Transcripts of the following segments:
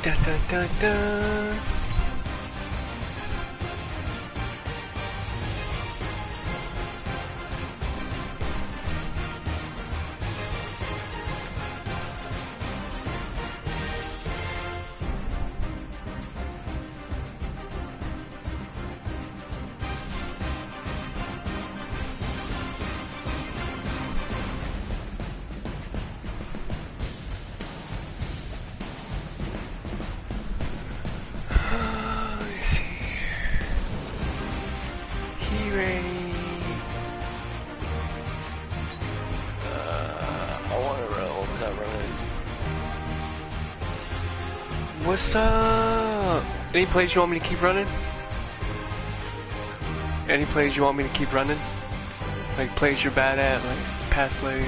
Dun, dun, dun, dun. What's up? Any plays you want me to keep running? Any plays you want me to keep running? Like plays you're bad at, like pass plays.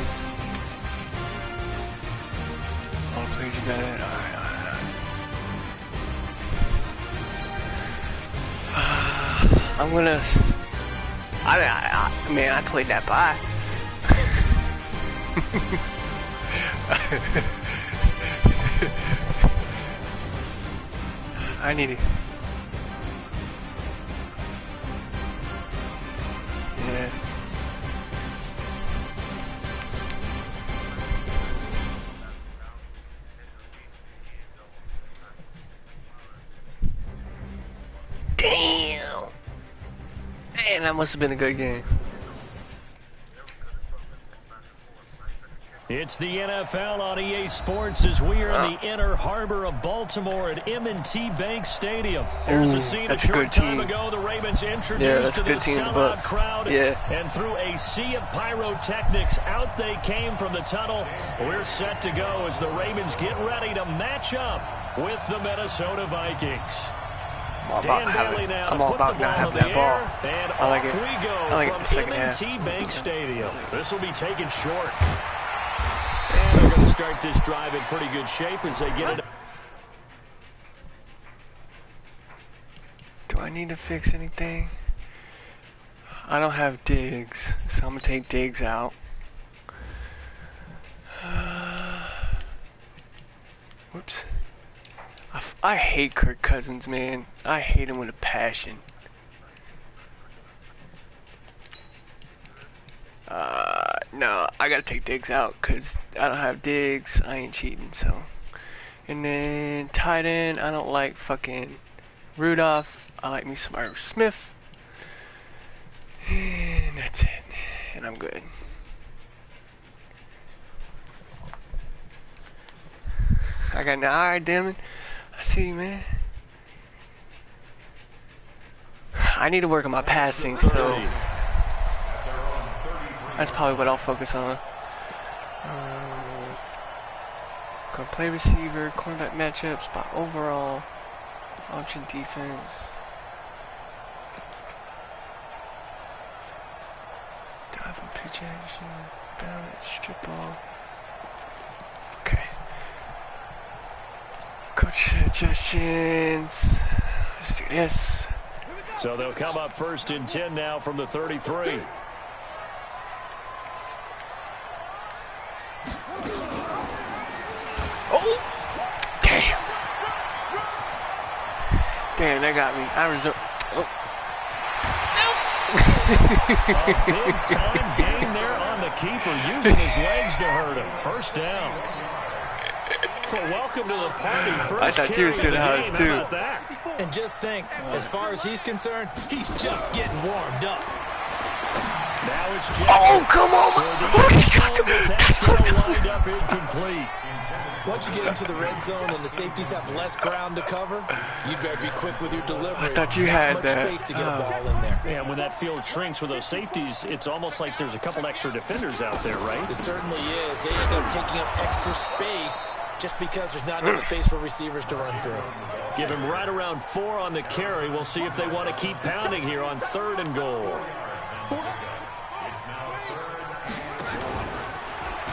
All the plays you're bad at. Alright. I'm gonna. Man, I played that bye. I need it. Yeah. Damn. Man, that must have been a good game. It's the NFL on EA Sports as we are in the inner harbor of Baltimore at M&T Bank Stadium. There's a scene a short time ago the Ravens introduced to the sellout crowd, and through a sea of pyrotechnics, out they came from the tunnel. We're set to go as the Ravens get ready to match up with the Minnesota Vikings. Dan Bailey now to put the ball in the air, and off we go from M&T Bank Stadium. This will be taken short. And they're going to start this drive in pretty good shape as they get it. Do I need to fix anything? I don't have digs, so I'm going to take digs out. Whoops. I hate Kirk Cousins, man. I hate him with a passion. No, I gotta take digs out because I don't have digs. I ain't cheating, so. And then tight end, I don't like fucking Rudolph. I like me some Irv Smith. And that's it. And I'm good. I got an eye, damn it. I see you, man. I need to work on my passing, so. That's probably what I'll focus on. Gonna play receiver, cornerback matchups, spot overall, option defense. Dive and pitch action, balance, strip ball. Okay. Coach suggestions. Let's do this. So they'll come up 1st and 10 now from the 33. Damn, that got me. I reserve. Oh. A big time gain there on the keeper, using his legs to hurt him. 1st down. Well, welcome to the party. First I thought you was doing ours too. And just think, as far as he's concerned, he's just getting warmed up. Now it's Jackson. Oh, come on! That's going to wind up incomplete. Once you get into the red zone and the safeties have less ground to cover, you better be quick with your delivery. I thought you had that. Space to get a ball in there. Yeah, when that field shrinks with those safeties, it's almost like there's a couple extra defenders out there, right? It certainly is. They end up taking up extra space just because there's not enough space for receivers to run through. Give him right around 4 on the carry. We'll see if they want to keep pounding here on 3rd and goal.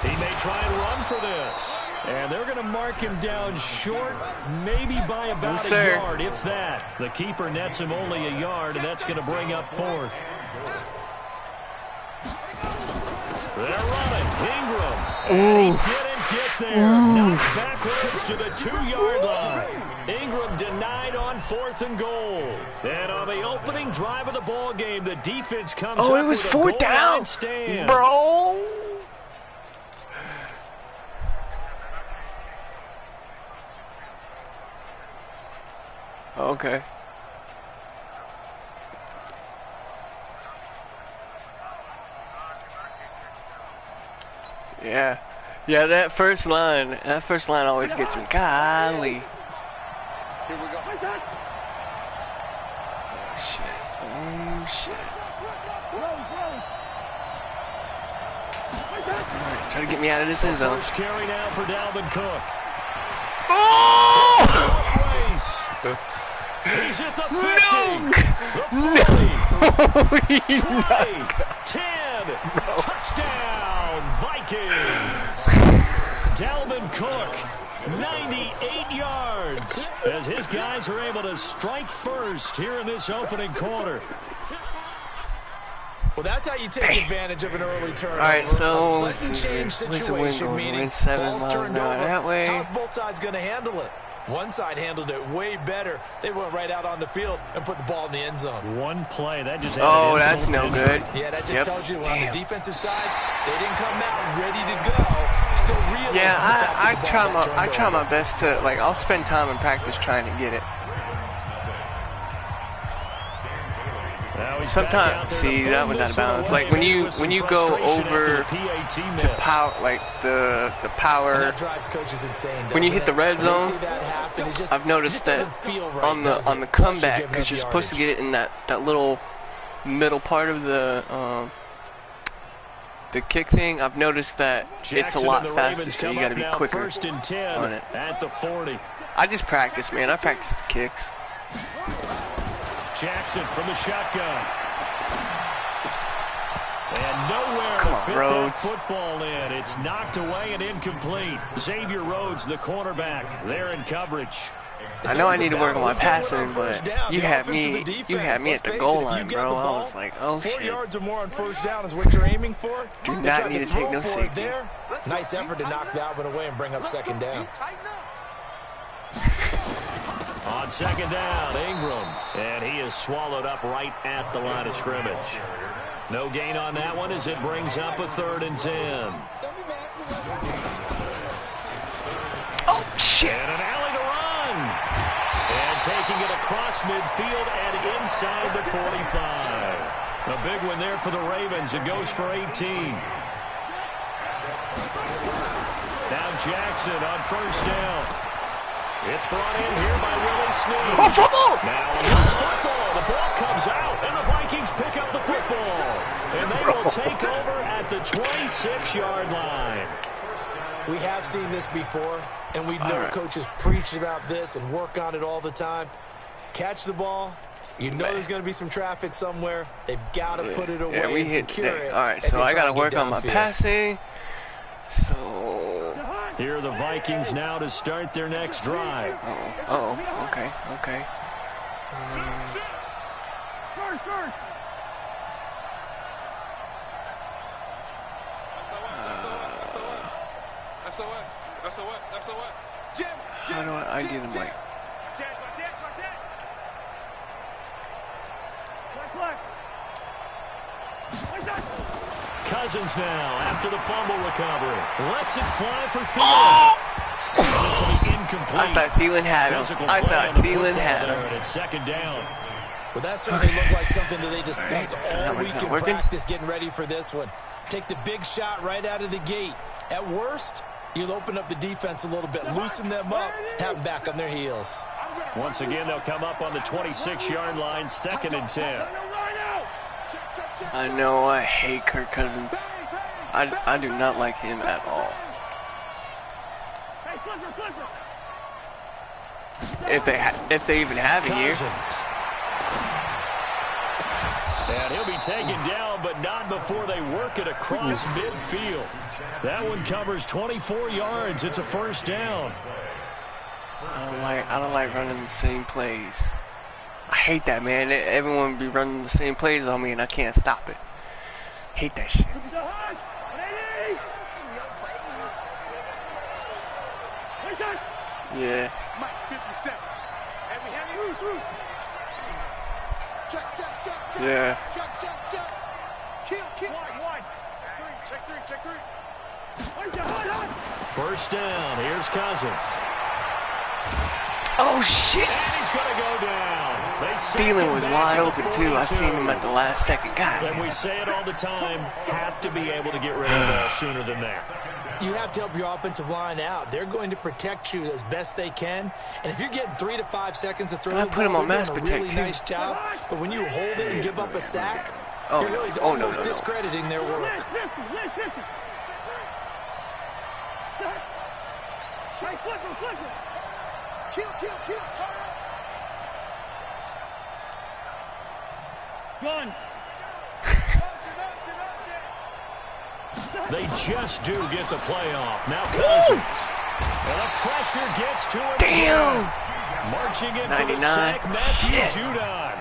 He may try and run for this. And they're going to mark him down short, maybe by about a yard, if that. The keeper nets him only a yard, and that's going to bring up 4th. They're running. Ingram. And he didn't get there. Knocked backwards to the 2-yard line. Ingram denied on 4th and goal. And on the opening drive of the ball game, the defense comes up it was with 4th down, bro. Okay. Yeah. Yeah, that first line always gets me. Golly. Here we go. Oh shit. Oh shit. Alright, try to get me out of this end zone. First carry now for Dalvin Cook. Oh! He's at the 50. No! The 40. No! He's 20. not. 10. Touchdown, Vikings. Dalvin Cook, 98 yards, as his guys are able to strike first here in this opening quarter. Well, that's how you take advantage of an early turnover. All right, so a sudden change situation, meaning 7 balls miles turned an hour over. that way. How's both sides going to handle it? One side handled it way better. They went right out on the field and put the ball in the end zone. One play, that just that's no good. Yeah, that just tells you on the defensive side, they didn't come out ready to go. Still real. Yeah, I try my best to, like, I'll spend time in practice trying to get it. Sometimes, see, that was out of bounds. Like when you go over to power, like the power, when you hit the red zone, I've noticed that on the comeback, because you're supposed to get it in that little middle part of the kick thing. I've noticed that it's a lot faster, so you got to be quicker on it. At the 40. I just practice, man. I practice the kicks. Jackson from the shotgun. And nowhere Come to on, fit Rhodes. that football in. It's knocked away and incomplete. Xavier Rhodes, the cornerback, there in coverage. I know I need to work on my passing, but you had me at the goal line, bro. I was like, oh shit. 4 yards or more on first down is what you're aiming for. Do not need to take no safety. Nice effort to knock that one away and bring up second down. On second down, Ingram. And he is swallowed up right at the line of scrimmage. No gain on that one as it brings up a 3rd and 10. Oh, shit. And an alley to run. And taking it across midfield and inside the 45. A big one there for the Ravens. It goes for 18. Now Jackson on first down. It's brought in here by Willie Snead. Oh, football! Now loose football. The ball comes out, and the Vikings pick up the football. And they will take over at the 26-yard line. We have seen this before, and we know coaches preach about this and work on it all the time. Catch the ball. You know there's going to be some traffic somewhere. They've got to put it away and secure it. All right, so I got to work on my passing. So here are the Vikings now to start their next drive. Okay. How do I get him like? Cousins now after the fumble recovery. Lets it fly for Thielen. This will be incomplete. I thought Thielen had him. It's second down. Well, that certainly looked like something that they discussed all week in practice, getting ready for this one. Take the big shot right out of the gate. At worst, you'll open up the defense a little bit, loosen them up, have them back on their heels. Once again, they'll come up on the 26-yard line, 2nd and 10. I know I hate Kirk Cousins. I do not like him at all. If they even have a year. And he'll be taken down, but not before they work it across midfield. That one covers 24 yards. It's a first down. I don't like running the same plays. I hate that, man. Everyone be running the same plays on me, and I can't stop it. Hate that shit. Yeah. Yeah. First down. Here's Cousins. Oh, shit. And he's going to go down. Thielen was wide open, too. I seen him at the last second. God. And we say it all the time, have to be able to get rid of the ball sooner than that. You have to help your offensive line out. They're going to protect you as best they can. And if you're getting 3 to 5 seconds to throw the ball, they're doing a really nice job. But when you hold it and give up a sack, you're really almost discrediting their work. They just do get the playoff. Now Cousins. And the pressure gets to him. Damn. Marching in 99. for the sack, Matthew Shit. Judon.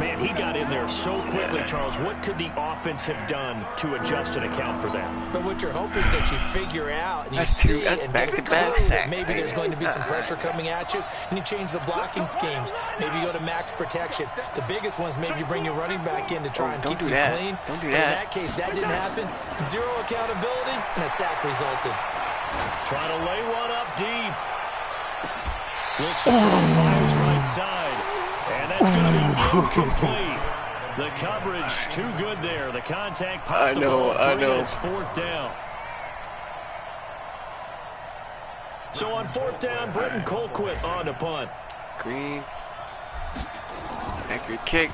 Man, he got in there so quickly, Charles. What could the offense have done to adjust and account for that? But what you're hoping is that you figure out and you That's see that's and back-to-back that sacks. maybe there's going to be some pressure coming at you, and you change the blocking schemes. Maybe you go to max protection. The biggest one is maybe you bring your running back in to try and keep you clean. Don't do but that. in that case, that didn't happen. Zero accountability, and a sack resulted. Trying to lay one up deep. Looks to fires right side. And that's going to be incomplete. The coverage too good there. The contact popped the ball free, and it's fourth down. So on fourth down, Britton Colquitt on to punt. Green. Accurate kick.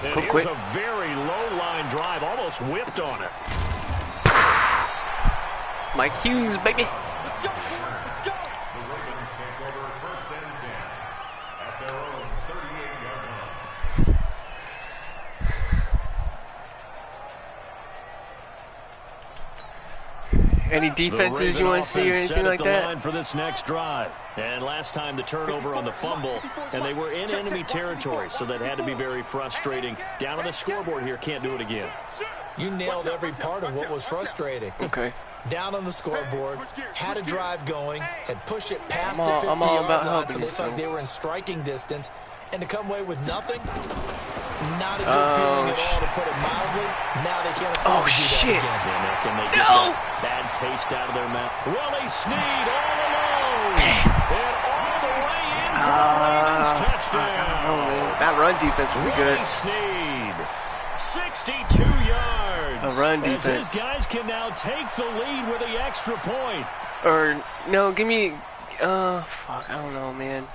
And here's a very low line drive, almost whiffed on it. Mike Hughes, baby. Let's go. Let's go. The Ravens take over first and 10 at their own 38-yard line. Any defenses you want to see or anything like that? Line for this next drive. And last time the turnover on the fumble, and they were in enemy territory, so that had to be very frustrating. Down on the scoreboard here, can't do it again. You nailed every part of what was frustrating. Okay. Down on the scoreboard, had a drive going, had pushed it past the 50-yard line, so they felt like they were in striking distance, and to come away with nothing, not a good feeling at all, to put it mildly. Now they can't afford to do that again. And now can they get that bad taste out of their mouth? Willie Snead all alone, and all the way in for the Ravens touchdown. Oh, man. That run defense would be good. Willie Snead, 62 yards. A run defense. As his guys can now take the lead with the extra point. Or, no, give me, fuck, I don't know, man.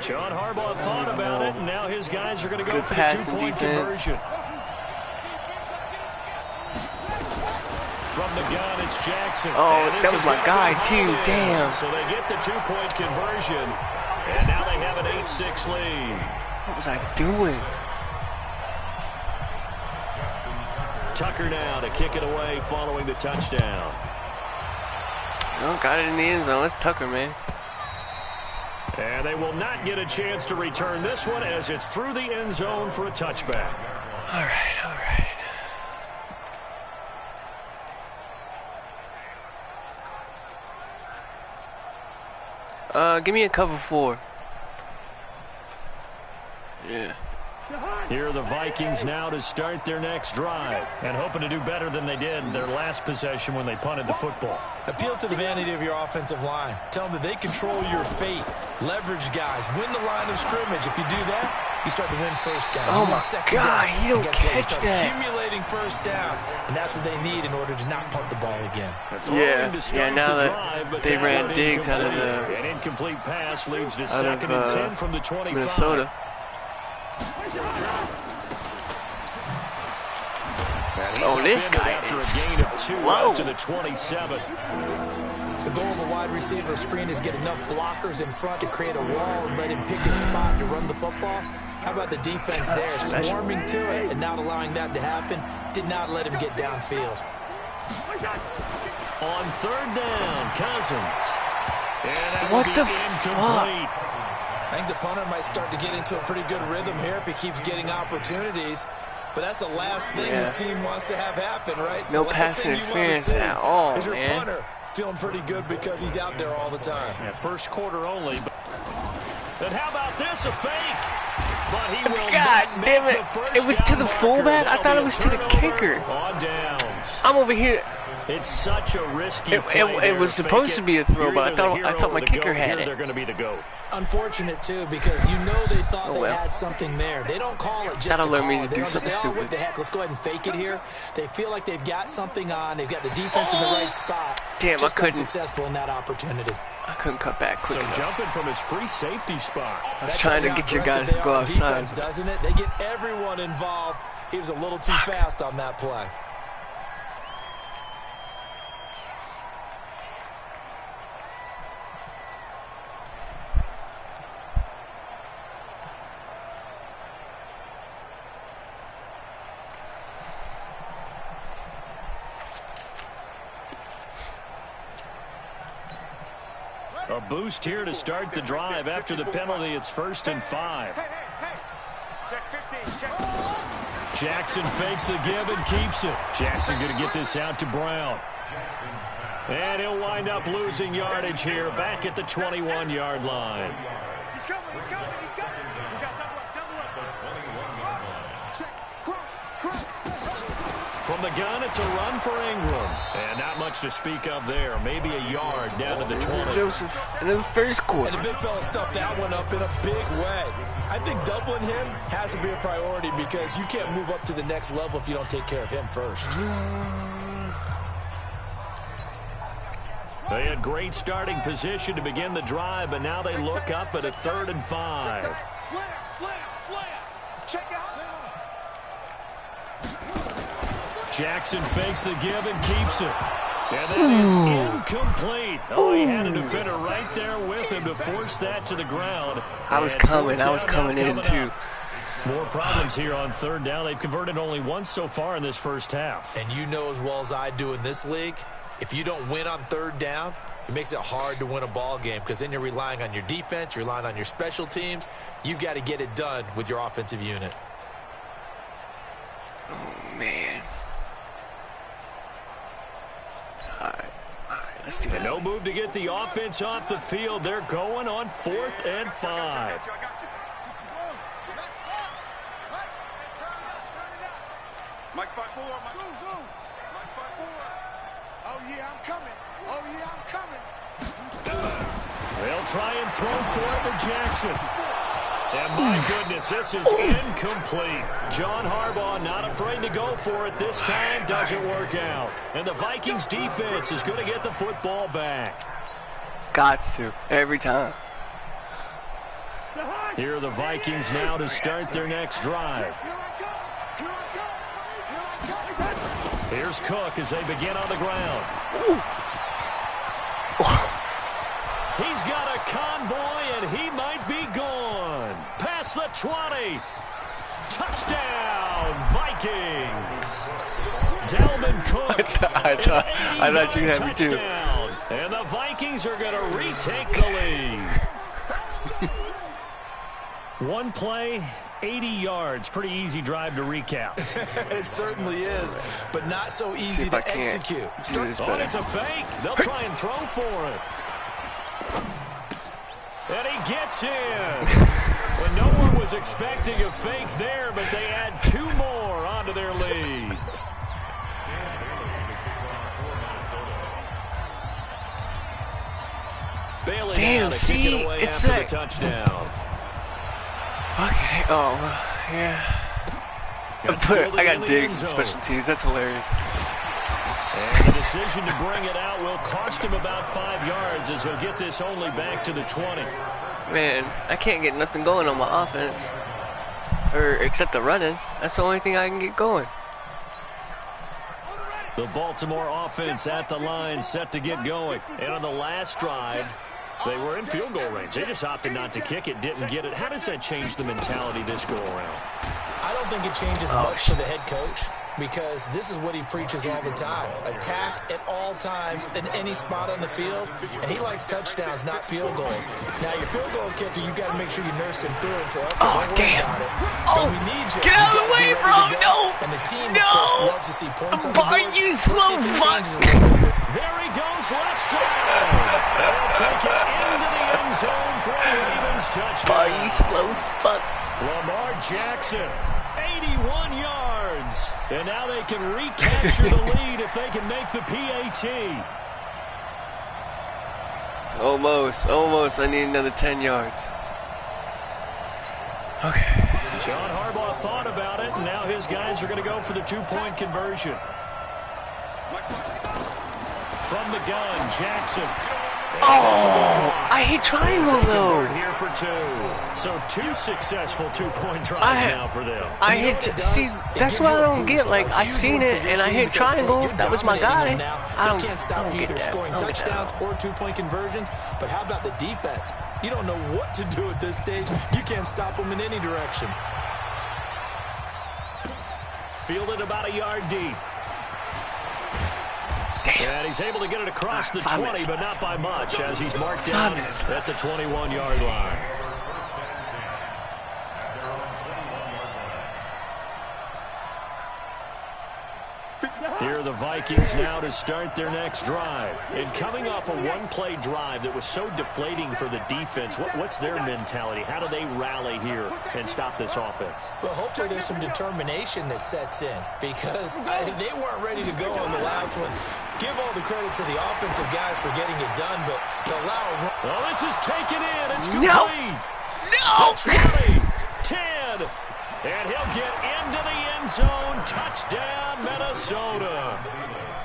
John Harbaugh thought about it, and now his guys are going to go Good for the passing two-point defense. conversion. From the gun, it's Jackson. Oh, that was my guy, too. Damn. So they get the two-point conversion, and now they have an 8-6 lead. What was I doing? Tucker now to kick it away following the touchdown. Oh, got it in the end zone. That's Tucker, man. And they will not get a chance to return this one as it's through the end zone for a touchback. All right, all right. Give me a cover 4. Yeah. Here are the Vikings now to start their next drive and hoping to do better than they did their last possession when they punted the football. Appeal to the vanity of your offensive line. Tell them that they control your fate. Leverage guys. Win the line of scrimmage. If you do that, you start to win first down. Oh, my God. You don't catch that. Accumulating first downs, and that's what they need in order to not punt the ball again. Yeah, now that they ran Diggs out of the An incomplete pass leads to second and 10 from the 25. Minnesota. Oh, this guy is slow. To the 27. The goal of a wide receiver screen is get enough blockers in front to create a wall and let him pick his spot to run the football. How about the defense there, swarming to it and not allowing that to happen? Did not let him get downfield. On third down, Cousins. And What the fuck? I think the punter might start to get into a pretty good rhythm here if he keeps getting opportunities. But that's the last thing his team wants to have happen, right? No pass interference at all, is your man. punter feeling pretty good because he's out there all the time. Yeah, first quarter only. But how about this, a fake? But he will God not damn make it. the first It was to down the marker. fullback? I That'll thought be it was a to the turnover kicker. On downs. I'm over here. It's such a risky play It was supposed to be a throw, but I thought my kicker had it. They're going to be the GOAT. Unfortunate, too, because you know they thought they had something there. They don't call it just to call it. They don't just say, oh, what the heck, let's go ahead and fake it here. They feel like they've got something on. They've got the defense in the right spot. Damn, just I couldn't. unsuccessful in that opportunity. I couldn't cut back quick enough. So jumping from his free safety spot. I was trying to get you guys to go outside. Defense, doesn't it? They get everyone involved. He was a little too fast on that play. A boost here to start the drive after the penalty. It's 1st and 5. Check 15, check. Jackson fakes the give and keeps it. Jackson going to get this out to Brown. And he'll wind up losing yardage here back at the 21-yard line. He's coming, he's coming, he's coming. We got double up. The 21-yard line. Check, cross. From the gun, it's a run for Ingram. And not much to speak of there. Maybe a yard down to the 20. Joseph, in the first quarter. And the big fella stuffed that one up in a big way. I think doubling him has to be a priority because you can't move up to the next level if you don't take care of him first. They had great starting position to begin the drive, but now they look up at a 3rd and 5. Slam. Check out. Jackson fakes the give and keeps it. And that is incomplete. Oh, he had a defender right there with him to force that to the ground. I was coming in too. More problems here on 3rd down. They've converted only once so far in this first half. And you know as well as I do in this league, if you don't win on 3rd down, it makes it hard to win a ball game because then you're relying on your defense, you're relying on your special teams. You've got to get it done with your offensive unit. Oh, man. All right, let's do that. No move to get the offense off the field. They're going on 4th and 5. Mike 5-4. Mike 5-4. Oh, yeah, I'm coming. They'll try and throw for it to Jackson. And my goodness, this is incomplete. John Harbaugh not afraid to go for it this time. Doesn't work out. And the Vikings defense is going to get the football back. Got to. Every time. Here are the Vikings now to start their next drive. Here's Cook as they begin on the ground. He's got a convoy, and he might be gone. Past the 20. Touchdown, Vikings. Dalvin Cook. I thought you had me too. And the Vikings are going to retake the lead. One play, 80 yards. Pretty easy drive to recap. It certainly is, but not so easy to execute. Oh, it's a fake. They'll try and throw for it. And he gets in. Well, no one was expecting a fake there, but they add 2 more onto their lead. Bailey Damn, see, kick it away it's after the touchdown. Fucking, oh, yeah. I got digs in special teams. That's hilarious. And the decision to bring it out will cost him about 5 yards as he'll get this only back to the 20. Man, I can't get nothing going on my offense. Or except the running. That's the only thing I can get going. The Baltimore offense at the line set to get going. And on the last drive, they were in field goal range. They just opted not to kick it, didn't get it. How does that change the mentality this go around? I don't think it changes much for the head coach because this is what he preaches all the time. Attack at all times in any spot on the field, and he likes touchdowns, not field goals. Now, your field goal kicker, you got to make sure you nurse him through and say, okay, oh, damn. Oh, we need you. Get out of the way, bro. No. And the team, no. of course, loves to see points on the board. Are you slow fuck? There he goes, left side. They'll take it into the end zone for a Ravens touchdown. Are you slow fuck? Lamar Jackson, 81 yards. And now they can recapture the lead if they can make the PAT. Almost. I need another 10 yards. Okay. John Harbaugh thought about it, and now his guys are going to go for the two-point conversion. From the gun, Jackson. Oh, I hate triangle though. Here for two. So 2 successful two-point drives now for them. I hit. See, that's what I don't get. Like I seen it and I hit triangle. That was my guy. I can't stop either scoring touchdowns or two-point conversions. But how about the defense? You don't know what to do at this stage. You can't stop them in any direction. Fielded about a yard deep. Damn. And he's able to get it across the 20, but not by much, as he's marked down at the 21-yard line. Here are the Vikings now to start their next drive. And coming off a one-play drive that was so deflating for the defense, what's their mentality? How do they rally here and stop this offense? Well, hopefully there's some determination that sets in, because they weren't ready to go on the last one. Give all the credit to the offensive guys for getting it done, but to allow a run. Well, this is taken in. It's complete. No. 20, 10. And he'll get into the end zone. Touchdown, Minnesota.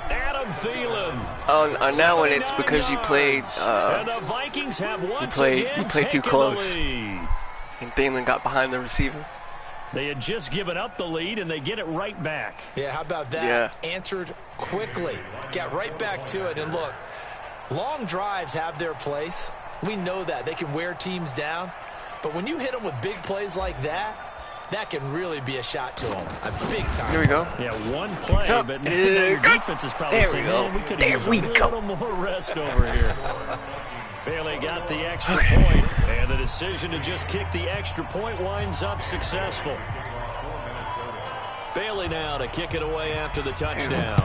Adam Thielen. On that one, it's because you played. And the Vikings have you played too close. And Thielen got behind the receiver. They had just given up the lead, and they get it right back. Yeah, how about that? Yeah. Answered quickly. Got right back to it. And look, long drives have their place. We know that. They can wear teams down. But when you hit them with big plays like that, that can really be a shot to them. A big time. Here we go. Yeah, one play, but now your defense is probably saying, man, we could use a little more rest over here. Bailey got the extra point, and the decision to just kick the extra point winds up successful. Bailey now to kick it away after the touchdown.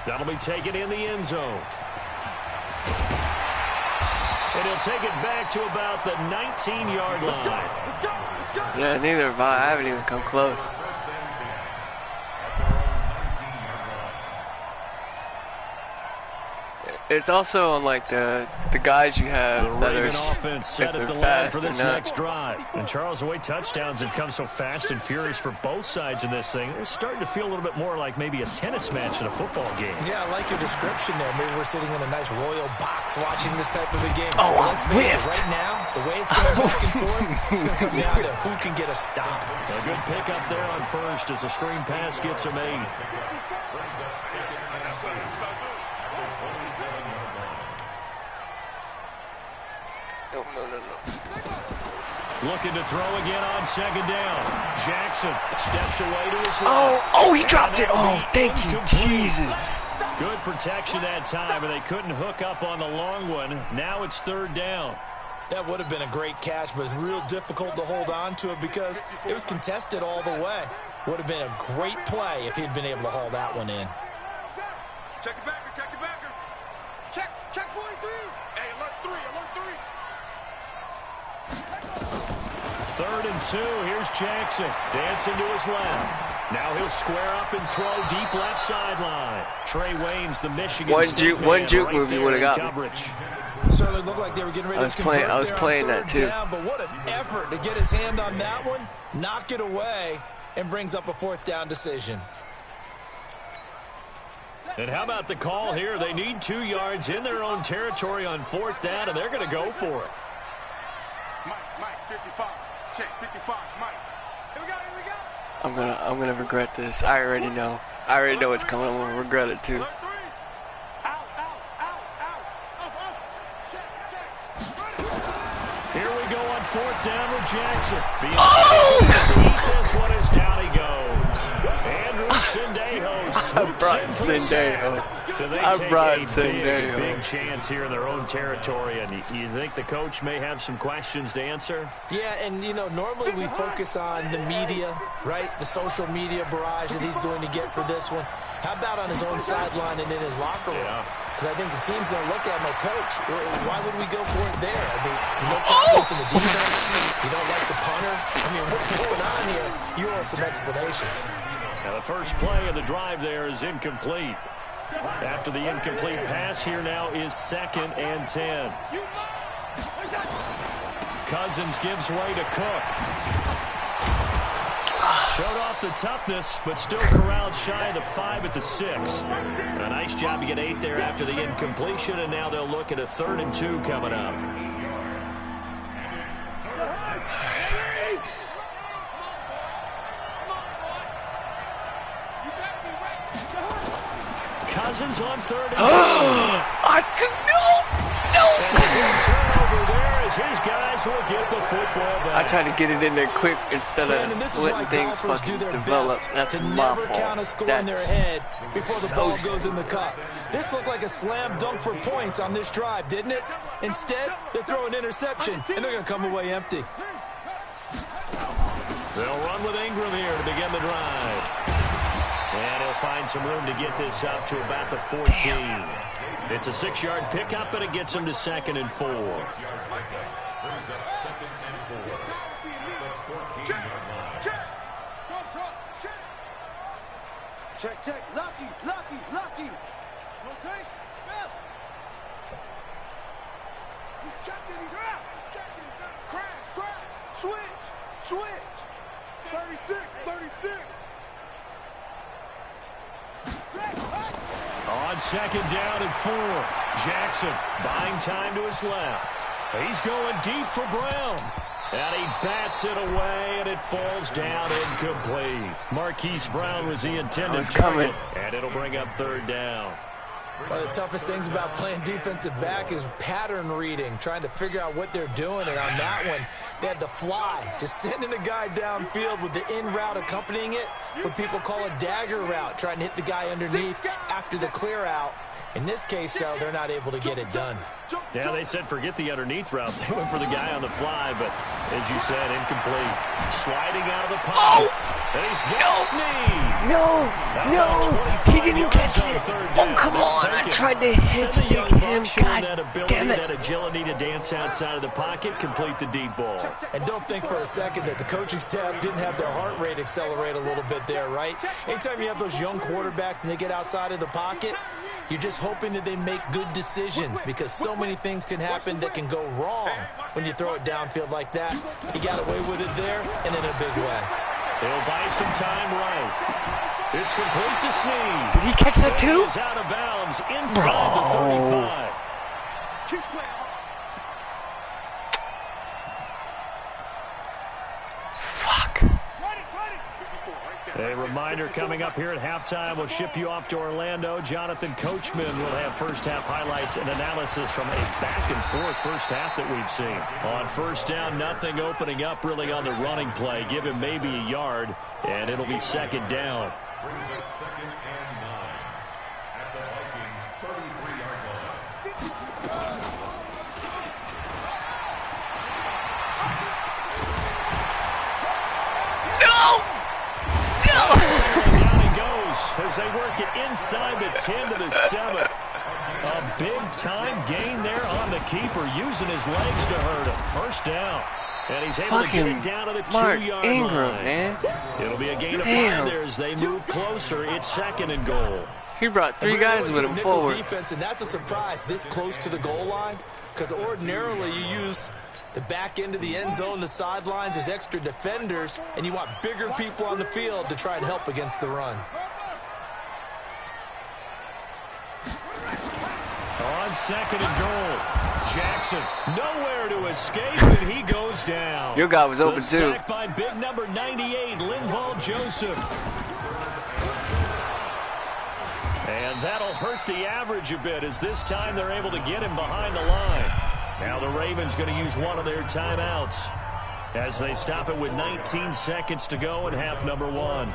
That'll be taken in the end zone. And he'll take it back to about the 19-yard line. Yeah, neither have I. I haven't even come close. It's also on like the guys you have the that Raven are offense set at the line for this next drive. And Charles, the way touchdowns have come so fast and furious for both sides in this thing, it's starting to feel a little bit more like maybe a tennis match in a football game. Yeah, I like your description there. Maybe we're sitting in a nice royal box watching this type of a game. Oh, let's face it, right now, the way it's going back and forth, it's going to come down to who can get a stop. A good pickup there on first as a screen pass gets him 8. No. Looking to throw again on second down. Jackson steps away to his left. Oh, he dropped it. Oh, thank you, Jesus. Good protection that time, and they couldn't hook up on the long one. Now it's third down. That would have been a great catch, but it's real difficult to hold on to it because it was contested all the way. Would have been a great play if he'd been able to haul that one in. Check it backer, check it backer. Check 43. Hey, alert 3, alert 3. Third and 2. Here's Jackson. Dancing to his left. Now he'll square up and throw deep left sideline. Trey Wayne's the Michigan State one juke right move you would have got coverage. Certainly looked like they were getting ready to convert. I was playing that too. Down, but what an effort to get his hand on that one, knock it away, and brings up a fourth down decision. And how about the call here? They need 2 yards in their own territory on fourth down, and they're going to go for it. Mike, 55. Check 55, Mike. Here we go. I'm gonna regret this. I already know. I already know what's coming. I'm gonna regret it too. Here we we go on 4th down with Jackson. To eat this one as down he goes. Andrew Sendejo swoops in for the sack. So they take a big chance here in their own territory. And you think the coach may have some questions to answer? Yeah, and, you know, normally we focus on the media, right? The social media barrage that he's going to get for this one. How about on his own sideline and in his locker room? Because I think the team's going to look at him like, Coach, why would we go for it there? I mean, no confidence in the defense. You don't like the punter. I mean, what's going on here? You owe some explanations. Now, the first play of the drive there is incomplete. After the incomplete pass, here now is 2nd and 10. Cousins gives way to Cook. Showed off the toughness, but still corralled shy of the 5 at the 6. A nice job to get 8 there after the incompletion, and now they'll look at a 3rd and 2 coming up. Cousins on 3rd and 2. No. And a big turnover there as his guys will get the football back. I tried to get it in there quick instead of letting things fucking develop. That's my fault. Count a score in their head before the ball goes in the cup. This looked like a slam dunk for points on this drive, didn't it? Instead, they throw an interception, and they're going to come away empty. They'll run with Ingram here to begin the drive. And he'll find some room to get this up to about the 14. It's a 6-yard pickup, and it gets him to 2nd and 4. Check. Lucky. Rotate. Spell. He's checking. He's out. Crash. Switch. 36. On 2nd down and 4. Jackson buying time to his left. He's going deep for Brown. And he bats it away, and it falls down incomplete. Marquise Brown was the intended target, and it'll bring up 3rd down. One of the toughest things about playing defensive back is pattern reading, trying to figure out what they're doing. And on that one, they had the fly, just sending a guy downfield with the in route accompanying it, what people call a dagger route, trying to hit the guy underneath after the clear out. In this case, though, they're not able to get it done. Yeah, they said forget the underneath route. They went for the guy on the fly, but as you said, incomplete. Sliding out of the pocket. And he's got Snead. No. He didn't catch it. Oh, come on. I tried to hit stick him. God damn it. That agility to dance outside of the pocket, complete the deep ball. And don't think for a second that the coaching staff didn't have their heart rate accelerate a little bit there, right? Anytime you have those young quarterbacks and they get outside of the pocket, you're just hoping that they make good decisions because so many things can happen that can go wrong when you throw it downfield like that. He got away with it there and in a big way. They'll buy some time right. It's complete to Snead. Did he catch that too? He's out of bounds inside the 35. A reminder coming up here at halftime. We'll ship you off to Orlando. Jonathan Coachman will have first-half highlights and analysis from a back-and-forth first half that we've seen. On 1st down, nothing opening up really on the running play. Give him maybe a yard, and it'll be 2nd down. Brings up 2nd and 9 at the Vikings 33-yard line. Down he goes as they work it inside the 10 to the 7. A big-time gain there on the keeper, using his legs to hurt him. 1st down. And he's able to get it down to the 2-yard line. Man. It'll be a gain of 5 there as they move closer. It's 2nd and goal. He brought 3 guys with him forward. Defense, and that's a surprise this close to the goal line because ordinarily you use the back end of the end zone, the sidelines as extra defenders, and you want bigger people on the field to try and help against the run. On 2nd and goal, Jackson nowhere to escape, and he goes down. Your guy was open too. Sack by big number 98, Linval Joseph. And that'll hurt the average a bit as this time they're able to get him behind the line. Now the Ravens going to use one of their timeouts as they stop it with 19 seconds to go in half number 1.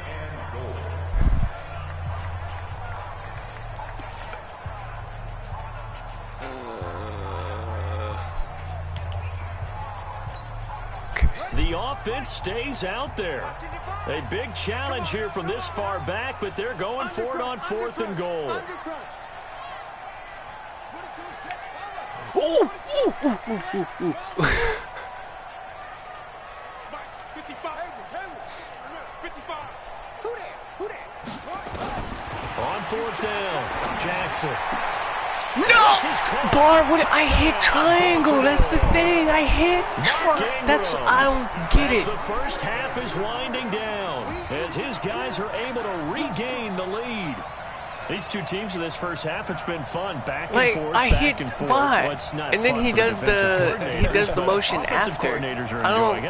The offense stays out there. A big challenge here from this far back, but they're going for it on 4th and goal. Ooh, ooh, ooh, ooh, ooh. On 4th down, Jackson. No! Bar, what? I hit triangle. That's the thing. I hit That's, I don't get it. The first half is winding down as his guys are able to regain the lead. These two teams in this first half, it's been fun. Back and forth, back and forth. And then he does the motion after. I don't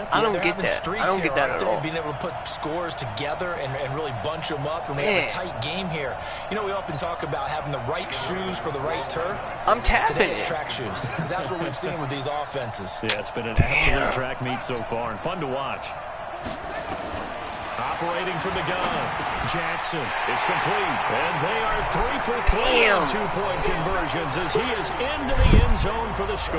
get that. I don't get that at all. Being able to put scores together and really bunch them up, and we have a tight game here. You know, we often talk about having the right shoes for the right turf. I'm tapping Today it's track shoes. That's what we've seen with these offenses. Yeah, it's been an absolute track meet so far and fun to watch. Operating from the gun, Jackson is complete, and they are 3 for 3 on 2-point conversions as he is into the end zone for the score.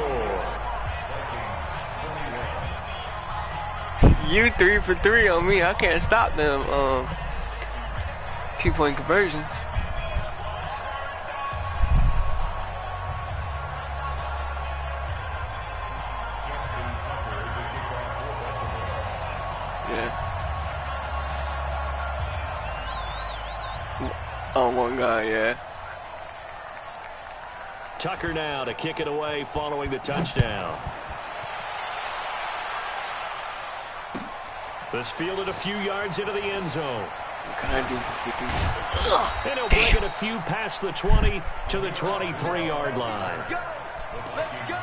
You 3 for 3 on me. I can't stop them 2-point conversions. Yeah. Oh, one guy, yeah. Tucker now to kick it away following the touchdown. This fielded a few yards into the end zone. What can I do with these? And he'll bring it a few past the 20 to the 23-yard line. Let's go.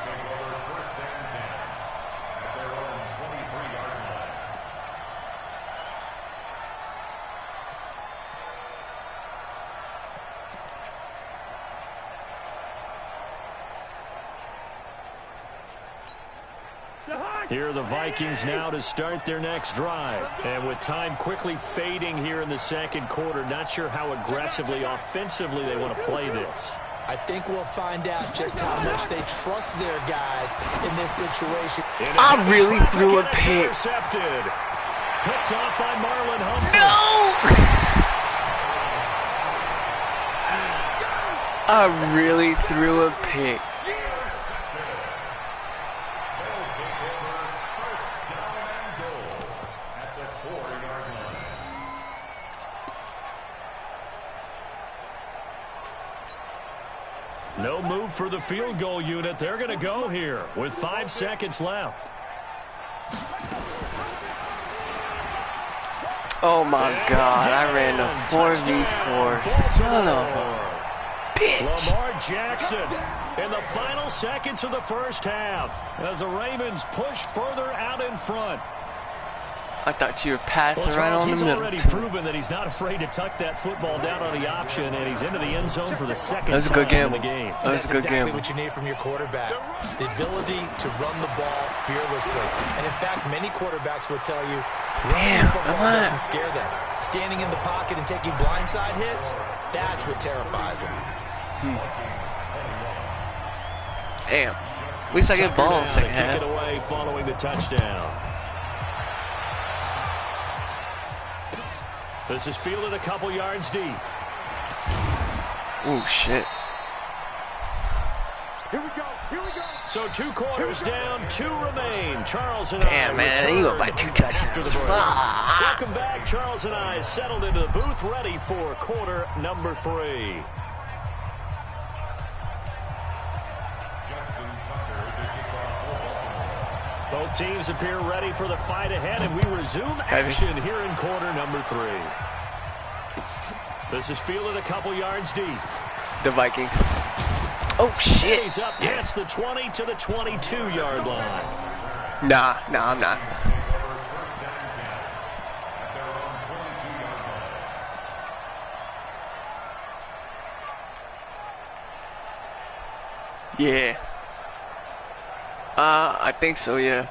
Here are the Vikings now to start their next drive. And with time quickly fading here in the second quarter, not sure how aggressively, offensively they want to play this. I think we'll find out just how much they trust their guys in this situation. I really threw a pick. Intercepted. Picked off by Marlon Humphrey. No! I really threw a pick. No move for the field goal unit. They're going to go here with 5 seconds left. Oh my God, I ran a 4v4. Son of a bitch. Lamar Jackson in the final seconds of the first half as the Ravens push further out in front. I thought you were passing right on the middle. He's already proven that he's not afraid to tuck that football down on the option, and he's into the end zone for the second time in the game. That was a good gamble. That's exactly what you need from your quarterback. The ability to run the ball fearlessly. And in fact, many quarterbacks will tell you, running the football doesn't scare them. Standing in the pocket and taking blindside hits, that's what terrifies them. Damn. At least I get ball in second half. Kick it away following the touchdown. This is fielded a couple yards deep. Oh, shit. Here we go. Here we go. So 2 quarters down, 2 remain. Charles and Damn, man, you went by 2 touchdowns. Welcome back. Charles and I settled into the booth, ready for quarter number 3. Both teams appear ready for the fight ahead, and we resume action here in quarter number 3. This is fielded a couple yards deep. The Vikings. Oh, shit. He's up past the 20 to the 22-yard line. Nah, I'm not. Yeah. I think so, yeah.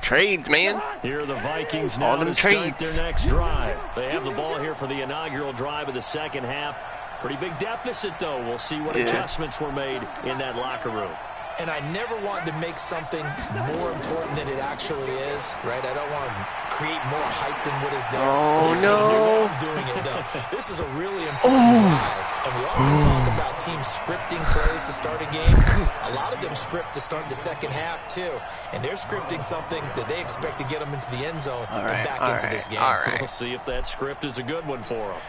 Trades, man. Here are the Vikings now to start their next drive. They have the ball here for the inaugural drive of the second half. Pretty big deficit, though. We'll see what adjustments were made in that locker room. And I never want to make something more important than it actually is, right? I don't want to create more hype than what is there. Oh, no. I'm doing it, though. This is a really important drive. And we often talk about teams scripting plays to start a game. A lot of them script to start the second half, too. And they're scripting something that they expect to get them into the end zone and back into this game. We'll see if that script is a good one for them.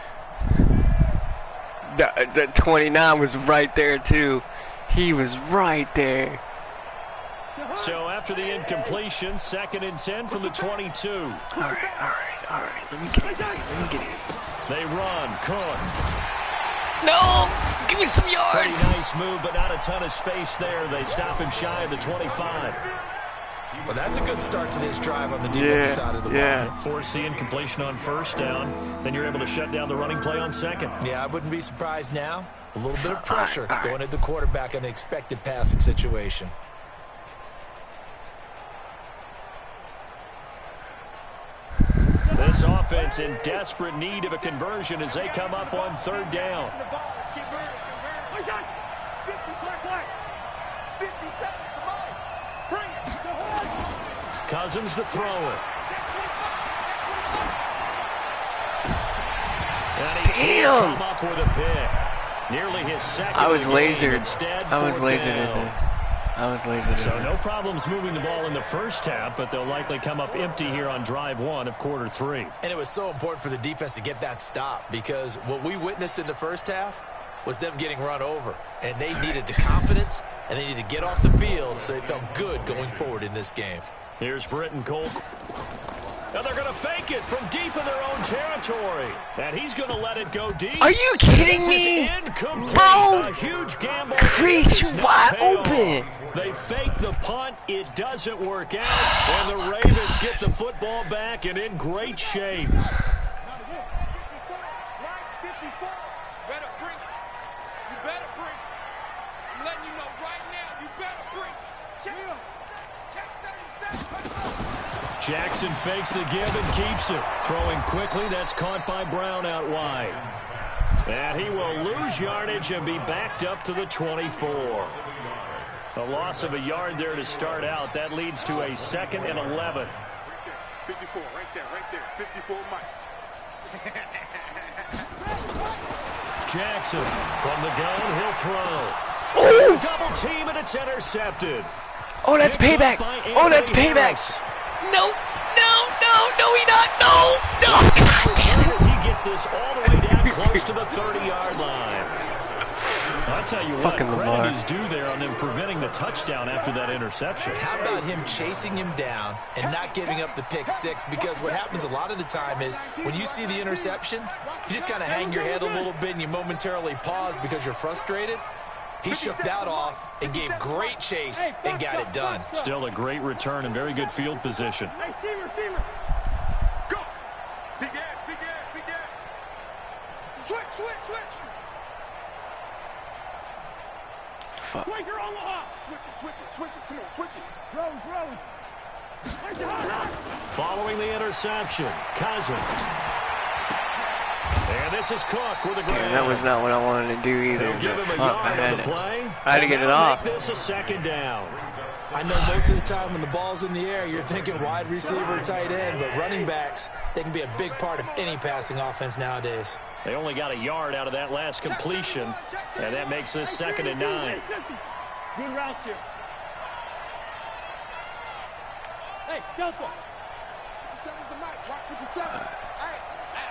The 29 was right there, too. He was right there. So after the incompletion, 2nd and 10 from the 22. All right. Let me get it. They run. Cook. No! Give me some yards! Pretty nice move, but not a ton of space there. They stop him shy of the 25. Well, that's a good start to this drive on the defensive side of the ball. Force the incompletion on first down. Then you're able to shut down the running play on second. Yeah, I wouldn't be surprised now. A little bit of pressure going at the quarterback in an expected passing situation. This offense in desperate need of a conversion as they come up on 3rd down. Cousins to throw it. And he can't come up with a pick. Nearly his second. I was lasered. Instead, I was lasered. So no problems moving the ball in the first half, but they'll likely come up empty here on drive 1 of quarter 3. And it was so important for the defense to get that stop because what we witnessed in the first half was them getting run over. And they needed the confidence, and they needed to get off the field so they felt good going forward in this game. Here's Britton Cole. And they're going to fake it from deep in their own territory. And he's going to let it go deep. Are you kidding me? Bro, a huge gamble. Crease you wide open. They fake the punt. It doesn't work out. And the Ravens get the football back and in great shape. Jackson fakes the give and keeps it. Throwing quickly, that's caught by Brown out wide. And he will lose yardage and be backed up to the 24. A loss of a yard there to start out. That leads to a 2nd and 11. 54, right there, 54 Mike. Jackson from the gun, he'll throw. Oh! Double team and it's intercepted. Oh, that's payback. Oh, that's payback. No, he not. No. God damn it. He gets this all the way down close to the 30-yard line. I'll tell you what, credit is due there on them preventing the touchdown after that interception. How about him chasing him down and not giving up the pick 6? Because what happens a lot of the time is when you see the interception, you just kind of hang your head a little bit and you momentarily pause because you're frustrated. He shook that off and gave great chase and got it done. Still a great return and very good field position. Go. Big ass. Switch. Fuck. Switch it. Come on, switch it. Rose. Following the interception, Cousins. And this is Cook with a grab. Damn, that was not what I wanted to do either. Give him a I yard on the play. I had to get it off. Make this a 2nd down. I know most of the time when the ball's in the air, you're thinking wide receiver, tight end, but running backs, they can be a big part of any passing offense nowadays. They only got a yard out of that last completion, and that makes this 2nd and 9. Good route here. Hey, Delta. 57's the mic. Watch 57. Hey,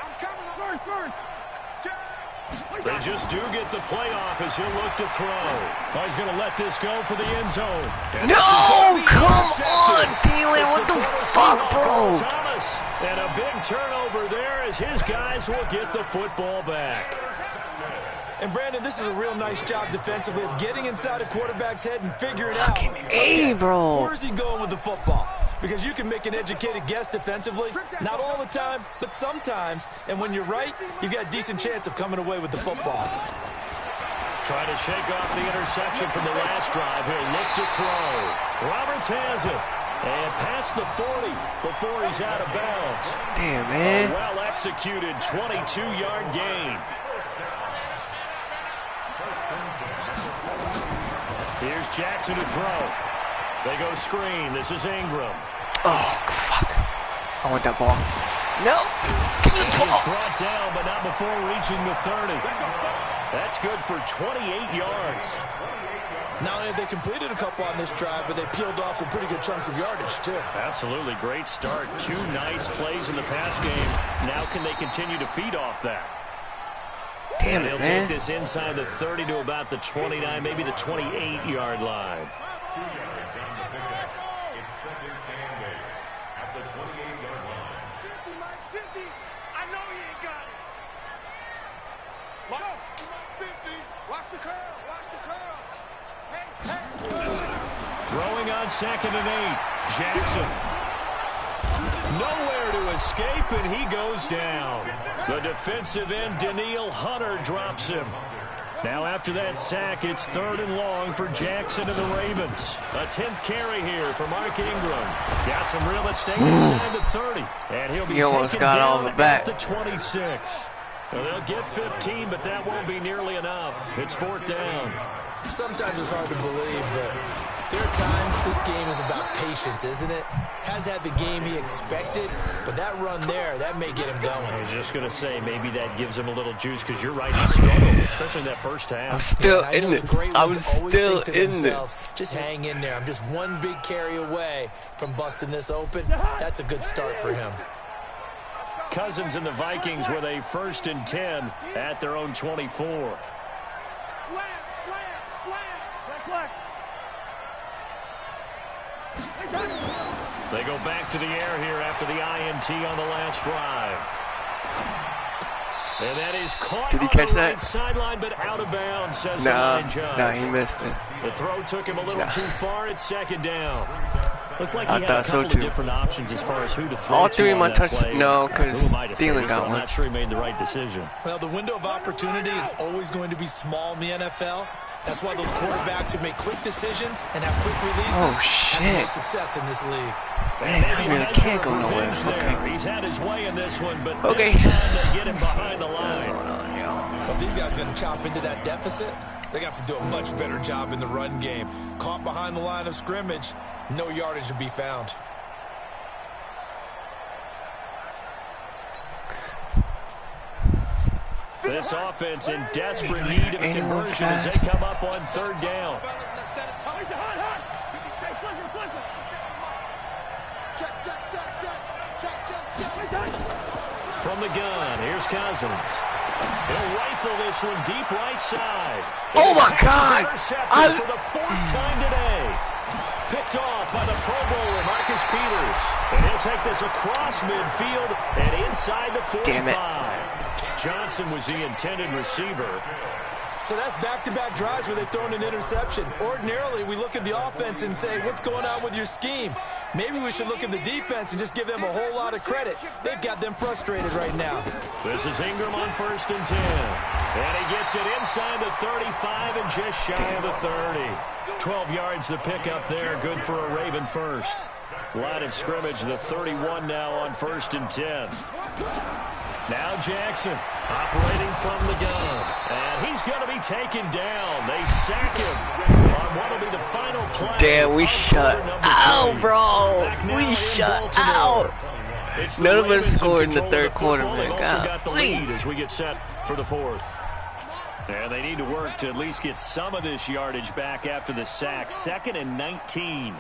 I'm coming. First. They just do get the playoff as he'll look to throw. Oh, he's going to let this go for the end zone. And no, come on, Thielen. What the fuck, bro? Thomas. And a big turnover there as his guys will get the football back. And, Brandon, this is a real nice job defensively of getting inside a quarterback's head and figuring out Bro. where's he going with the football. Because you can make an educated guess defensively, not all the time, but sometimes. And when you're right, you've got a decent chance of coming away with the football. Trying to shake off the interception from the last drive. He'll look to throw. Roberts has it. And past the 40 before he's out of bounds. Damn, man. A well-executed 22-yard gain. Here's Jackson to throw. They go screen. This is Ingram. Oh, fuck. I want that ball. No. Give me the ball. He's brought down, but not before reaching the 30. That's good for 28 yards. Not only have they completed a couple on this drive, but they peeled off some pretty good chunks of yardage, too. Absolutely. Great start. 2 nice plays in the pass game. Now can they continue to feed off that? Damn it, He'll man. take this inside the 30 to about the 29, maybe the 28-yard line. 2 yards on the pickup. It's second and 8 at the 28-yard line. 50, Mike's 50. I know you ain't got it. Go. 50. Watch the curl. Watch the curls. Hey. Throwing on second and 8. Jackson. Nowhere to escape, and he goes down. The defensive end, Daniil Hunter, drops him. Now after that sack, it's 3rd and long for Jackson and the Ravens. A 10th carry here for Mark Ingram. Got some real estate inside the 30. And he'll be taken down at the 26. Well, they'll get 15, but that won't be nearly enough. It's 4th down. Sometimes it's hard to believe, but there are times this game is about patience, isn't it? Has had the game he expected, but that run there, that may get him going. I was just going to say, maybe that gives him a little juice, because you're right, he struggled, especially in that first half. I'm still in this. I was still in this. Just hang in there. I'm just one big carry away from busting this open. That's a good start for him. Cousins and the Vikings with a 1st and 10 at their own 24. Slam. They go back to the air here after the INT on the last drive. And that is caught Did he on catch the that? right sideline, but out of bounds, says Nah, the line judge. nah, he missed it. The throw took him a little too far. It's 2nd down. Looked like he I had a thought so, couple too. of different options as far as who to throw All to 3 of on my that touchdowns. play. No, because Who am I to say Thielen this, got but I'm one. not sure he made the right decision. Well, the window of opportunity is always going to be small in the NFL. That's why those quarterbacks who make quick decisions and have quick releases have the most success in this league. Man, I really can't go nowhere. Okay. He's had his way in this one, but Okay. this time they get him behind the line. If these guys are going to chop into that deficit, they got to do a much better job in the run game. Caught behind the line of scrimmage, no yardage to be found. This offense in desperate need of a conversion as they come up on 3rd down. From the gun, here's Cousins. He'll rifle this one deep right side. Oh my God! Intercepted for the 4th time today. Picked off by the Pro Bowler, Marcus Peters. And he'll take this across midfield and inside the 45. Damn it. Johnson was the intended receiver. So that's back-to-back drives where they've thrown an interception. Ordinarily, we look at the offense and say, what's going on with your scheme? Maybe we should look at the defense and just give them a whole lot of credit. They've got them frustrated right now. This is Ingram on 1st and 10. And he gets it inside the 35 and just shy of the 30. 12 yards to pick up there. Good for a Raven first. Line of scrimmage, the 31 now on 1st and 10. Now Jackson operating from the gun. And he's going to be taken down. They sack him on what will be the final play. Damn, we shut out, bro. We shut out. None of us scored in the 3rd quarter, man. Got the lead as we get set for the 4th. And they need to work to at least get some of this yardage back after the sack. 2nd and 19.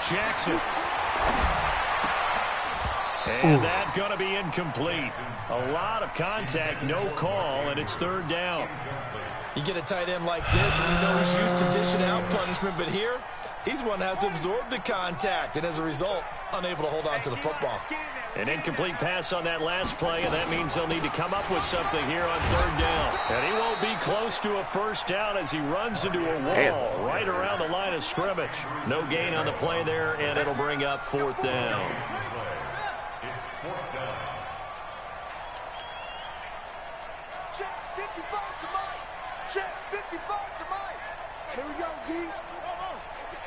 Jackson. And that's going to be incomplete. A lot of contact, no call, and it's 3rd down. You get a tight end like this, and you know he's used to dishing out punishment, but here, he's one that has to absorb the contact, and as a result, unable to hold on to the football. An incomplete pass on that last play, and that means they'll need to come up with something here on third down. And he won't be close to a first down as he runs into a wall right around the line of scrimmage. No gain on the play there, and it'll bring up fourth down. It's fourth down. Check 55 to Mike. Check 55 to Mike. Here we go, G.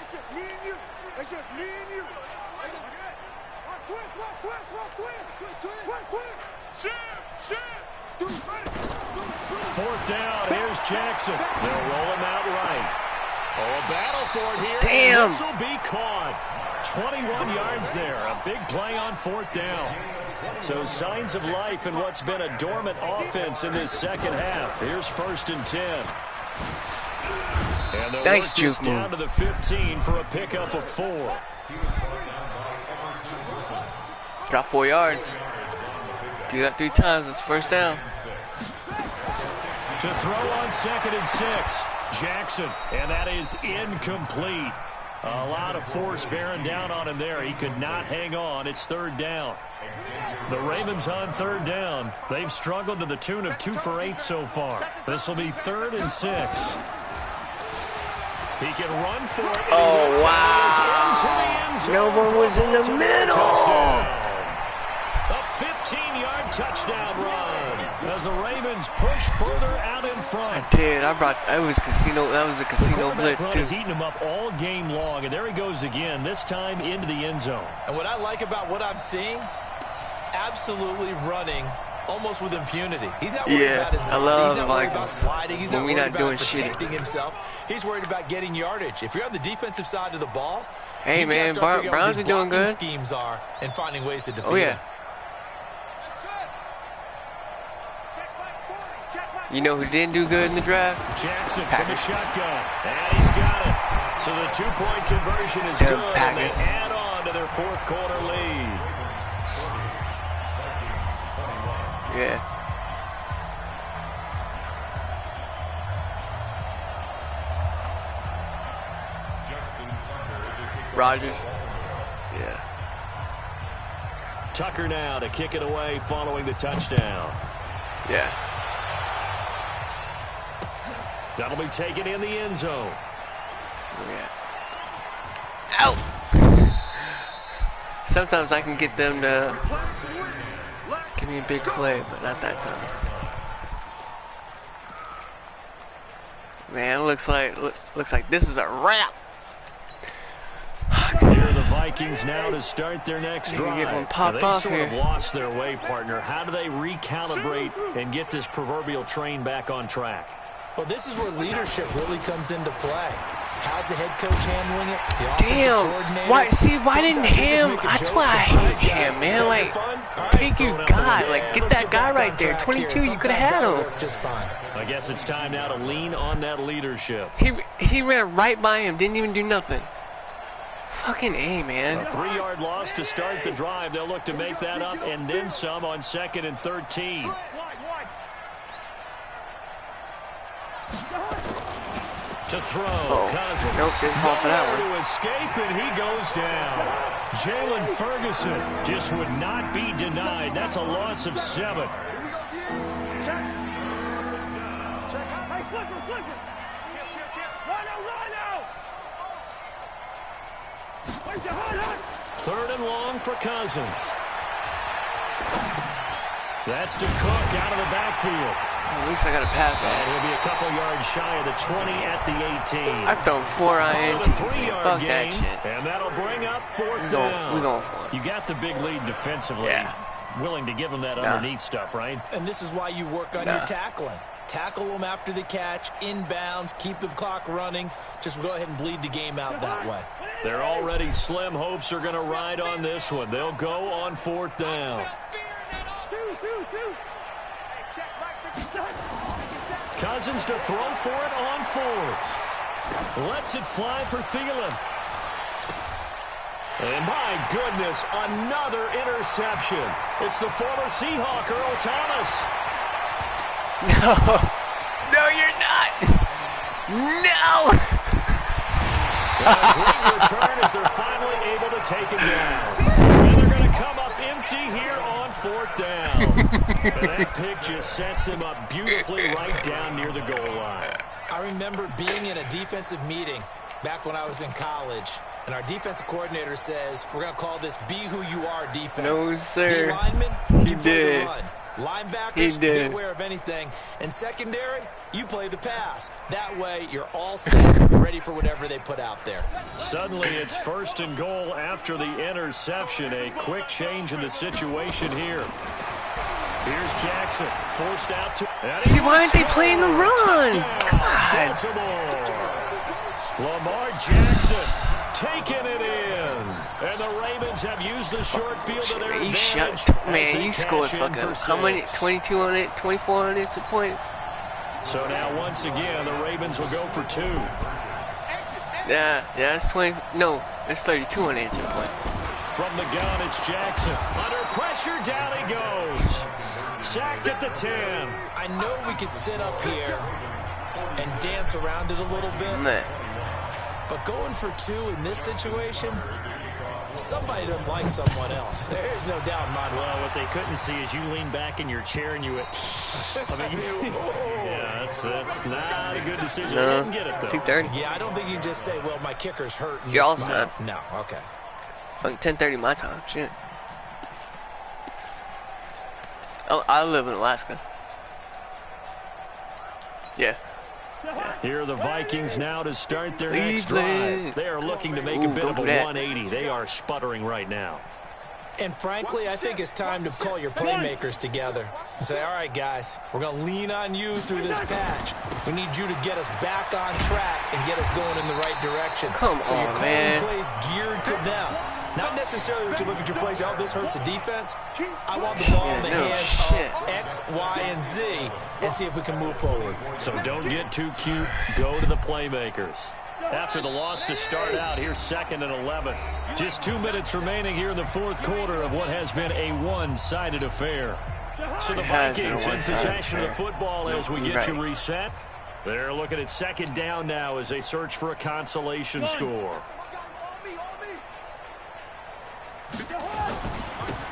It's just me and you. It's just me and you. Fourth down, here's Jackson. They'll roll him out right. Oh, a battle for it here. Damn. This will be caught. 21 yards there. A big play on fourth down. So signs of life in what's been a dormant offense in this second half. Here's 1st and 10. And they'll nice work juke this down to the 15 for a pickup of 4. Got 4 yards. Do that 3 times. It's first down. To throw on 2nd and 6. Jackson, and that is incomplete. A lot of force bearing down on him there. He could not hang on. It's third down. The Ravens on third down. They've struggled to the tune of 2 for 8 so far. This will be 3rd and 6. He can run for it. Oh, wow. No one was in the middle. Touchdown. A 15-yard touchdown run as the Ravens push further out in front. That was a casino blitz too. He's eating him up all game long, and there he goes again, this time into the end zone. And what I like about what I'm seeing, absolutely running almost with impunity. He's not worried about his body. He's not worried about sliding. He's not worried about protecting himself. He's worried about getting yardage. If you're on the defensive side of the ball, hey man, Browns are doing good. Schemes are and finding ways to defeat. Oh yeah. You know who didn't do good in the draft? Jackson from the shotgun. And he's got it. So the 2-point conversion is good, and they add on to their 4th quarter lead. Yeah. Rodgers. Yeah. Tucker now to kick it away following the touchdown. Yeah. That'll be taken in the end zone. Yeah. Ow! Sometimes I can get them to give me a big play, but not that time. Man, looks like this is a wrap. Here are the Vikings now to start their next drive. They sort of lost their way, partner. How do they recalibrate and get this proverbial train back on track? Well, this is where leadership really comes into play. How's the head coach handling it? The Damn. Why didn't him? That's why I hate him, man. Like, take your guy. Like, get that guy right there. 22, you could have had him. Just fine. I guess it's time now to lean on that leadership. He ran right by him. Didn't even do nothing. Fucking A, man. A 3-yard loss to start the drive. They'll look to make that up and then some on 2nd and 13. To throw, Cousins. Nope, didn't fall for that one. To escape, and he goes down. Jalen Ferguson just would not be denied. That's a loss of 7. Third and long for Cousins. That's to Cook out of the backfield. At least I got a pass on. And he'll be a couple yards shy of the 20 at the 18. I've thrown 4 INTs. Fuck that shit. And that'll bring up 4th down. We're going for it. You got the big lead defensively. Yeah. Willing to give them that underneath stuff, right? And this is why you work on your tackling. Tackle them after the catch, inbounds, keep the clock running. Just go ahead and bleed the game out that way. They're already slim hopes are going to ride on this one. They'll go on 4th down. Cousins to throw for it on 4th. Lets it fly for Thielen. And my goodness, another interception. It's the former Seahawk, Earl Thomas. No, you're not. No. And a great return as they're finally able to take him down. And they're going to come up empty empty here on 4th down. And that pick just sets him up beautifully right down near the goal line. I remember being in a defensive meeting back when I was in college, and our defensive coordinator says, we're going to call this Be Who You Are defense. No, sir. D-linemen, you play did. the run. Linebackers, beware of anything. And secondary, you play the pass. That way, you're all set, ready for whatever they put out there. Suddenly, it's 1st and goal after the interception. A quick change in the situation here. Here's Jackson, forced out to... See, why aren't they playing the run? God. Lamar Jackson taking it in. And the Ravens have used the short field to their advantage. Man, you scored fucking how many? 22 on it, 24 on it, 2 points. So now once again, the Ravens will go for 2. Yeah, that's 20. No, that's 32 on it, 2 points. From the gun, it's Jackson. Under pressure, down he goes. Sacked at the 10. I know we could sit up here and dance around it a little bit. Man. But going for 2 in this situation, somebody doesn't like someone else. There's no doubt in my mind. Well, what they couldn't see is you lean back in your chair and you went, I mean, yeah, that's not a good decision. No, I didn't get it, though. 2:30. Yeah, I don't think you can just say, well, my kicker's hurt. You're all set. No, okay. Fucking 10:30 my time, shit. Oh, I live in Alaska. Yeah. Here are the Vikings now to start their next drive. They are looking to make a bit of a 180. They are sputtering right now. And frankly, I think it's time to call your playmakers together and say, all right, guys, we're going to lean on you through this patch. We need you to get us back on track and get us going in the right direction. Come so on, you're calling plays geared to them. Not necessarily that you look at your plays, oh, this hurts the defense. I want the ball in the hands of X, Y, and Z and see if we can move forward. So don't get too cute. Go to the playmakers. After the loss to start out, here's 2nd and 11. Just 2 minutes remaining here in the 4th quarter of what has been a one-sided affair. So the Vikings in possession of the football as we get you reset. They're looking at 2nd down now as they search for a consolation score.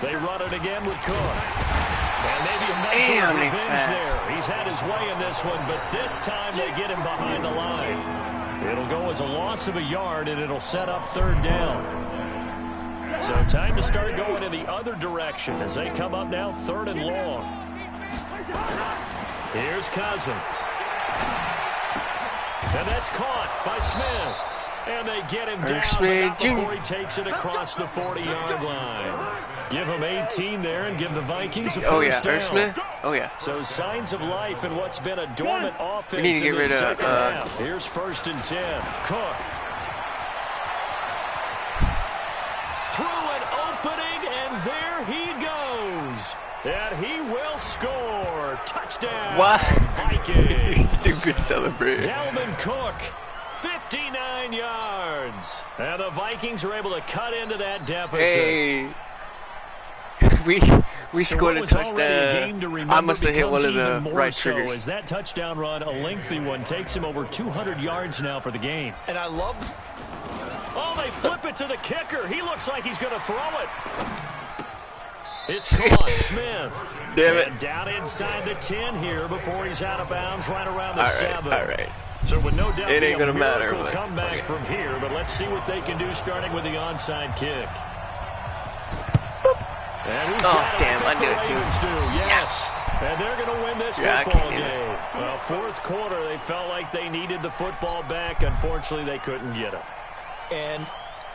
They run it again with Cook. And maybe a measure of revenge there. He's had his way in this one, but this time they get him behind the line. It'll go as a loss of a yard, and it'll set up 3rd down. So time to start going in the other direction as they come up now 3rd and long. Here's Cousins. And that's caught by Smith. And they get him down, but not before he takes it across the 40-yard line. Give him 18 there and give the Vikings a first down. Smith? Oh, yeah. So signs of life in what's been a dormant offense we need to get in the rid of, second half. Here's 1st and 10. Cook. Through an opening, and there he goes. And he will score. Touchdown, what? Vikings. Stupid celebrate. Dalvin Cook. 59 yards. And the Vikings are able to cut into that deficit. Hey. We scored a touchdown. I must have hit one of the right triggers. As that touchdown run, a lengthy one, takes him over 200 yards now for the game. And I love... Oh, they flip it to the kicker. He looks like he's going to throw it. It's caught. Smith. Damn it. And down inside the 10 here before he's out of bounds right around the 7. All right. So with no doubt it ain't gonna matter. Come back from here, but let's see what they can do starting with the onside kick. Oh damn! I knew it too. Yes, and they're going to win this football game. Well, 4th quarter, they felt like they needed the football back. Unfortunately, they couldn't get it. And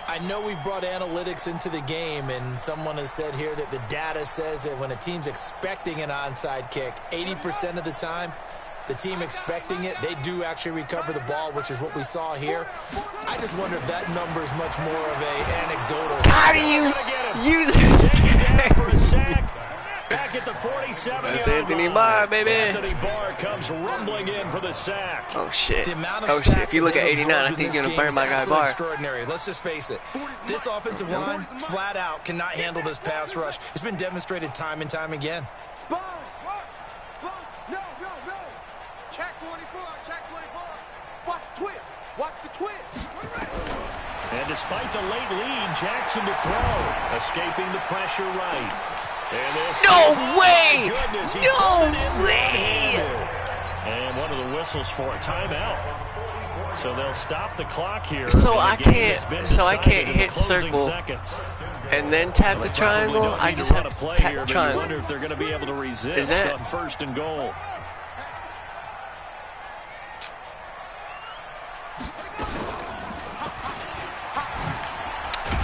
I know we brought analytics into the game, and someone has said here that the data says that when a team's expecting an onside kick, 80% of the time, the team expecting it, they do actually recover the ball, which is what we saw here. I just wonder if that number is much more of a anecdotal. How do you use this? For a sack. Back at the 47-yard line. That's Anthony Barr, baby. Anthony Barr comes rumbling in for the sack. Oh shit. Oh shit. If you look at 89, I think you're gonna burn my guy Barr. Extraordinary. Let's just face it. This offensive line, flat out, cannot handle this pass rush. It's been demonstrated time and time again. Spons, what? Spons, no. Check 24, check 24. Watch the twist. Watch the twist. And despite the late lead, Jackson to throw. Escaping the pressure right. No way! No way! And one of the whistles for a timeout. So they'll stop the clock here. So I can't hit circle and then tap the triangle. I just have to tap the triangle. I wonder if they're going to be able to resist on first and goal.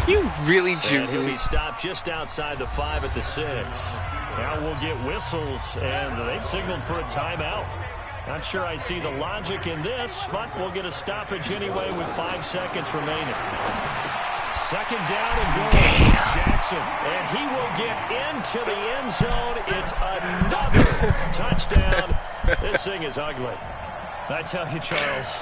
You really do. He'll be stopped just outside the 5 at the 6. Now we'll get whistles, and they've signaled for a timeout. Not sure I see the logic in this, but we'll get a stoppage anyway with 5 seconds remaining. Second down and goal. Jackson, and he will get into the end zone. It's another touchdown. This thing is ugly. I tell you, Charles,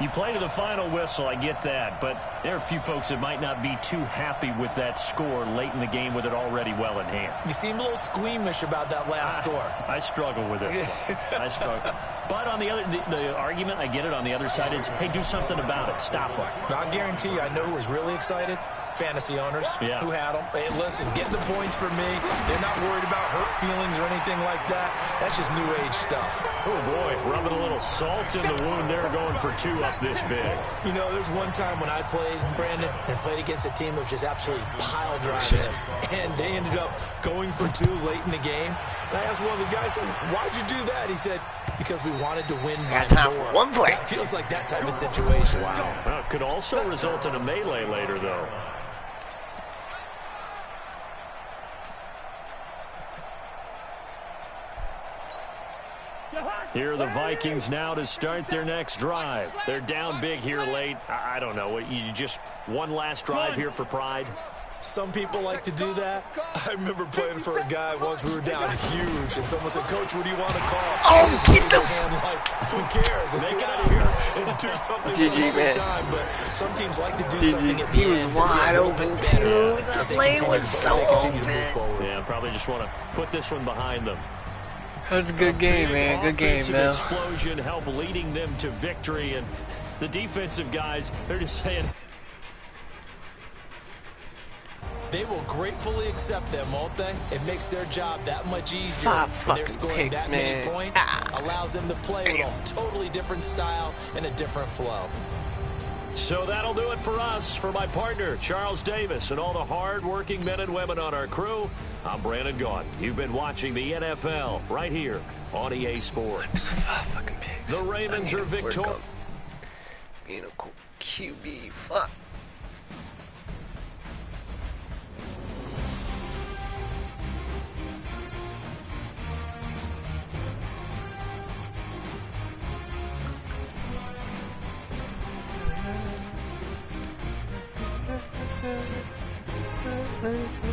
you play to the final whistle, I get that, but there are a few folks that might not be too happy with that score late in the game with it already well in hand. You seem a little squeamish about that last score. I struggle with this one. I struggle. But on the other, the argument, I get it, on the other side is, hey, do something about it. Stop them. I guarantee you, I know who was really excited. Fantasy owners who had them. Hey, listen, getting the points for me. They're not worried about hurt feelings or anything like that. That's just new age stuff. Oh, boy, rubbing a little salt in the wound there, going for 2 up this big. You know, there's one time when I played, Brandon, and played against a team that was just absolutely pile driving us. And they ended up going for 2 late in the game. And I asked one of the guys, why'd you do that? He said, because we wanted to win by more. One play. That feels like that type of situation. Wow. Well, it could also result in a melee later, though. Here are the Vikings now to start their next drive. They're down big here late. I don't know. You just one last drive here for pride? Some people like to do that. I remember playing for a guy once. We were down huge, and someone said, "Coach, what do you want to call?" Oh, keep the hand like, who cares? Let's get out of here and do something some other time. But some teams like to do something at the end. He was wide open too. The lane was so open. Yeah, probably just want to put this one behind them. That was a good game, man. Good game, man. Explosion help leading them to victory, and the defensive guys, they're just saying. They will gratefully accept them, won't they? It makes their job that much easier when they're scoring that many points. Allows them to play with a totally different style and a different flow. So that'll do it for us. For my partner, Charles Davis, and all the hard-working men and women on our crew, I'm Brandon Gaudin. You've been watching the NFL right here on EA Sports. The Ravens are victorious. Being a cool QB, fuck. Mm-hmm.